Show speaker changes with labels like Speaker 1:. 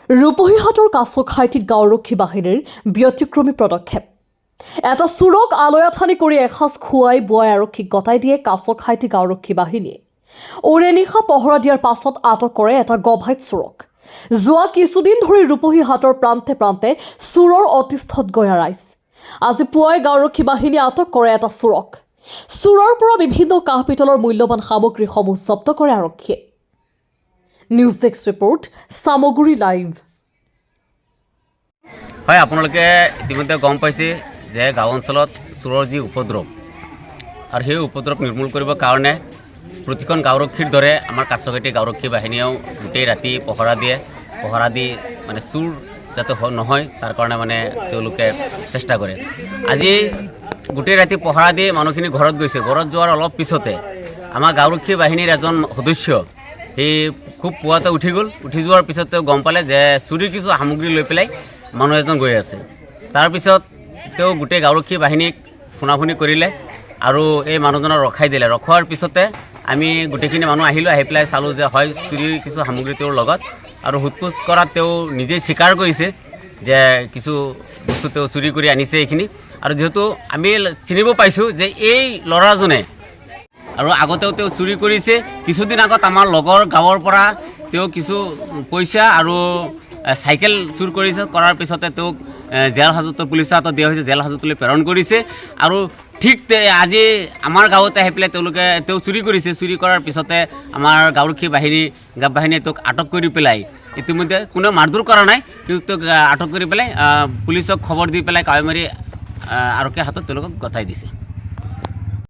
Speaker 1: ৰূপহীহাটৰ কাছখাইটিত গাঁওৰক্ষী বাহিনীৰ ব্যতিক্ৰমী পদক্ষেপ। এটা চোৰক আলয়াথানি কৰি এসাঁজ খুৱাই বুৱাই আৰক্ষীক গতাই দিয়ে কাছখাইটি গাঁওৰক্ষী বাহিনীয়ে। ওৰেনিশা পহৰা দিয়াৰ পাছত আটক কৰে এটা গভাইত চোৰক। যোৱা কিছুদিন ধৰি ৰূপহীহাটৰ প্ৰান্তে প্ৰান্তে চোৰৰ অতিষ্ঠত গঞা ৰাইজ। আজি পুৱাই গাঁওৰক্ষী বাহিনীয়ে আটক কৰে এটা চোৰক। চোৰৰ পৰা বিভিন্ন কাঁহ পিতলৰ মূল্যৱান সামগ্ৰীসমূহ জব্দ কৰে আৰক্ষীয়ে। নিউজ ডেস্ক ৰিপৰ্ট, সামগুৰি লাইভ।
Speaker 2: হয়, আপোনালোকে ইতিমধ্যে গম পাইছে যে গাঁও অঞ্চলত চোৰৰ যি উপদ্ৰৱ আৰু সেই উপদ্ৰৱ নিৰ্মূল কৰিবৰ কাৰণে প্ৰতিখন গাঁওৰক্ষীৰ দৰে আমাৰ কাছখাইটি গাঁওৰক্ষী বাহিনীয়েও গোটেই ৰাতি পহৰা দিয়ে। পহৰা দি মানে চোৰ যাতে নহয় তাৰ কাৰণে মানে তেওঁলোকে চেষ্টা কৰে। আজি গোটেই ৰাতি পহৰা দি মানুহখিনি ঘৰত গৈছে। ঘৰত যোৱাৰ অলপ পিছতে আমাৰ গাঁওৰক্ষী বাহিনীৰ এজন সদস্য সি খুব পুৱাতে উঠি গ'ল। উঠি যোৱাৰ পিছত তেওঁ গম পালে যে চুৰিৰ কিছু সামগ্ৰী লৈ পেলাই মানুহ এজন গৈ আছে। তাৰপিছত তেওঁ গোটেই গাঁওৰক্ষী বাহিনীক ফোনাফোনি কৰিলে আৰু এই মানুহজনক ৰখাই দিলে। ৰখোৱাৰ পিছতে আমি গোটেইখিনি মানুহ আহিলোঁ। আহি পেলাই চালোঁ যে হয় চুৰিৰ কিছু সামগ্ৰী তেওঁৰ লগত, আৰু সোধপোছ কৰাত তেওঁ নিজেই স্বীকাৰ কৰিছে যে কিছু বস্তু তেওঁ চুৰি কৰি আনিছে এইখিনি। আৰু যিহেতু আমি চিনিব পাইছোঁ যে এই ল'ৰাজনে আৰু আগতেও তেওঁ চুৰি কৰিছে। কিছুদিন আগত আমাৰ লগৰ গাঁৱৰ পৰা তেওঁ কিছু পইচা আৰু চাইকেল চুৰ কৰিছে। কৰাৰ পিছতে তেওঁক জেল হাজত পুলিচৰ হাতত দিয়া হৈছে, জেল হাজতলৈ প্ৰেৰণ কৰিছে। আৰু ঠিক আজি আমাৰ গাঁৱতে আহি পেলাই তেওঁ চুৰি কৰিছে। চুৰি কৰাৰ পিছতে আমাৰ গাঁওৰক্ষী বাহিনীয়ে তেওঁক আটক কৰি পেলাই ইতিমধ্যে কোনেও মাৰধৰ কৰা নাই, কিন্তু তেওঁক আটক কৰি পেলাই পুলিচক খবৰ দি পেলাই কাৱৈমাৰী আৰক্ষীৰ হাতত তেওঁলোকক গতাই দিছে।